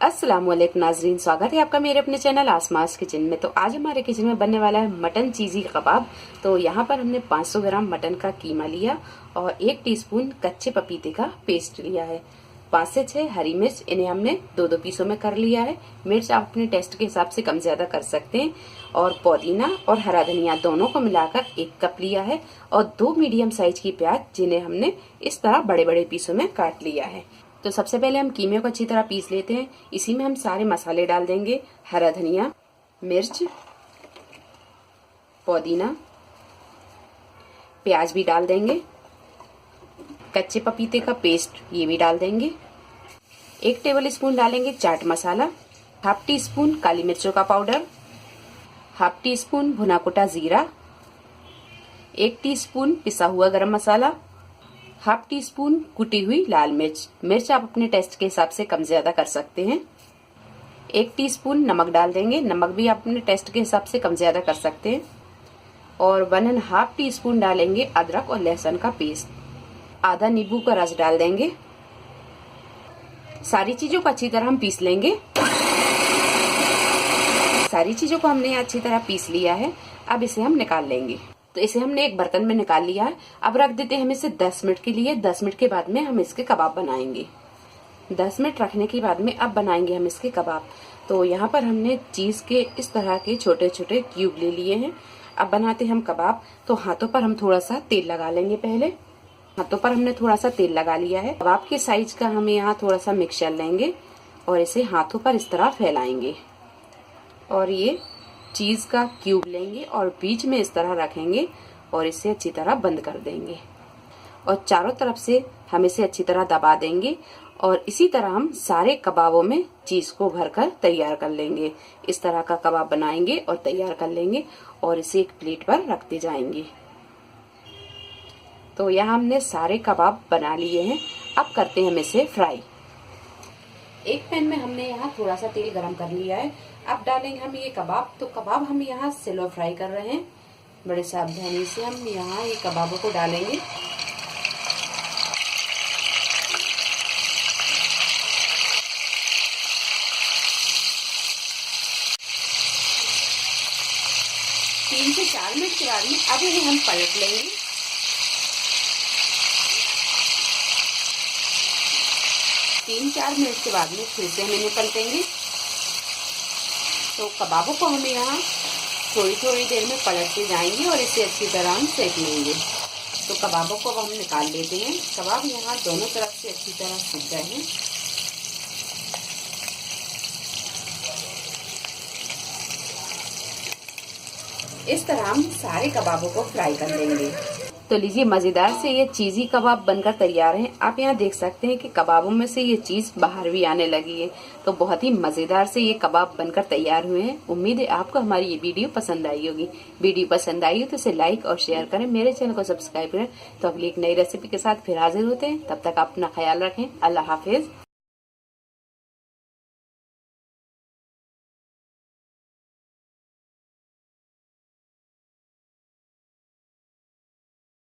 अस्सलाम वालेकुम नाजरीन, स्वागत है आपका मेरे अपने चैनल आसमास किचन में। तो आज हमारे किचन में बनने वाला है मटन चीज़ी कबाब। तो यहाँ पर हमने 500 ग्राम मटन का कीमा लिया और 1 टीस्पून कच्चे पपीते का पेस्ट लिया है। 5 से 6 हरी मिर्च, इन्हें हमने दो पीसों में कर लिया है। मिर्च आप अपने टेस्ट के हिसाब से कम ज्यादा कर सकते हैं। और पुदीना और हरा धनिया दोनों को मिलाकर 1 कप लिया है और 2 मीडियम साइज की प्याज, जिन्हें हमने इस तरह बड़े बड़े पीसों में काट लिया है। तो सबसे पहले हम कीमे को अच्छी तरह पीस लेते हैं। इसी में हम सारे मसाले डाल देंगे, हरा धनिया, मिर्च, पुदीना, प्याज भी डाल देंगे, कच्चे पपीते का पेस्ट ये भी डाल देंगे। 1 टेबल स्पून डालेंगे chaat masala, half tea spoon काली मिर्चों का पाउडर, हाफ टी स्पून भुना कुटा जीरा, 1 टीस्पून पिसा हुआ गरम मसाला, हाफ टी स्पून कुटी हुई लाल मिर्च। मिर्च आप अपने टेस्ट के हिसाब से कम ज्यादा कर सकते हैं। 1 टीस्पून नमक डाल देंगे, नमक भी आप अपने टेस्ट के हिसाब से कम ज्यादा कर सकते हैं। और 1.5 टीस्पून डालेंगे अदरक और लहसुन का पेस्ट। आधा नींबू का रस डाल देंगे। सारी चीजों को अच्छी तरह हम पीस लेंगे। सारी चीजों को हमने अच्छी तरह पीस लिया है। अब इसे हम निकाल लेंगे। तो इसे हमने एक बर्तन में निकाल लिया है। अब रख देते हैं हम इसे 10 मिनट के लिए। 10 मिनट के बाद में हम इसके कबाब बनाएंगे। 10 मिनट रखने के बाद में अब बनाएंगे हम इसके कबाब। तो यहाँ पर हमने चीज के इस तरह के छोटे छोटे क्यूब ले लिए हैं। अब बनाते हैं हम कबाब। तो हाथों पर हम थोड़ा सा तेल लगा लेंगे। पहले हाथों पर हमने थोड़ा सा तेल लगा लिया है। कबाब के साइज का हम यहाँ थोड़ा सा मिक्सचर लेंगे और इसे हाथों पर इस तरह फैलाएंगे और ये चीज का क्यूब लेंगे और बीच में इस तरह रखेंगे और इसे अच्छी तरह बंद कर देंगे और चारों तरफ से हम इसे अच्छी तरह दबा देंगे। और इसी तरह हम सारे कबाबों में चीज को भरकर तैयार कर लेंगे। इस तरह का कबाब बनाएंगे और तैयार कर लेंगे और इसे एक प्लेट पर रखते जाएंगे। तो यहाँ हमने सारे कबाब बना लिए हैं। अब करते हैं हम इसे फ्राई। एक पैन में हमने यहाँ थोड़ा सा तेल गरम कर लिया है। अब डालेंगे हम ये कबाब। तो कबाब हम यहाँ स्लो फ्राई कर रहे हैं। बड़े सावधानी से हम यहाँ ये कबाबों को डालेंगे। तीन से 4 मिनट के बाद में अब इन्हें हम पलट लेंगे। तीन 4 मिनट के बाद में फिर से हम इन्हें पलटेंगे। तो कबाबों को हमें यहाँ थोड़ी थोड़ी देर में पलटते जाएंगे और इसे अच्छी तरह हम सेक लेंगे। तो कबाबों को हम निकाल लेते हैं। कबाब यहाँ दोनों तरफ से अच्छी तरह सूख गए हैं। इस तरह हम सारे कबाबों को फ्राई कर लेंगे। तो लीजिए, मजेदार से ये चीजी कबाब बनकर तैयार हैं। आप यहाँ देख सकते हैं कि कबाबों में से ये चीज बाहर भी आने लगी है। तो बहुत ही मजेदार से ये कबाब बनकर तैयार हुए हैं। उम्मीद है आपको हमारी ये वीडियो पसंद आई होगी। वीडियो पसंद आई हो तो इसे लाइक और शेयर करें, मेरे चैनल को सब्सक्राइब करें। तो अगली एक नई रेसिपी के साथ फिर हाजिर होते हैं। तब तक अपना ख्याल रखें। अल्लाह हाफिज।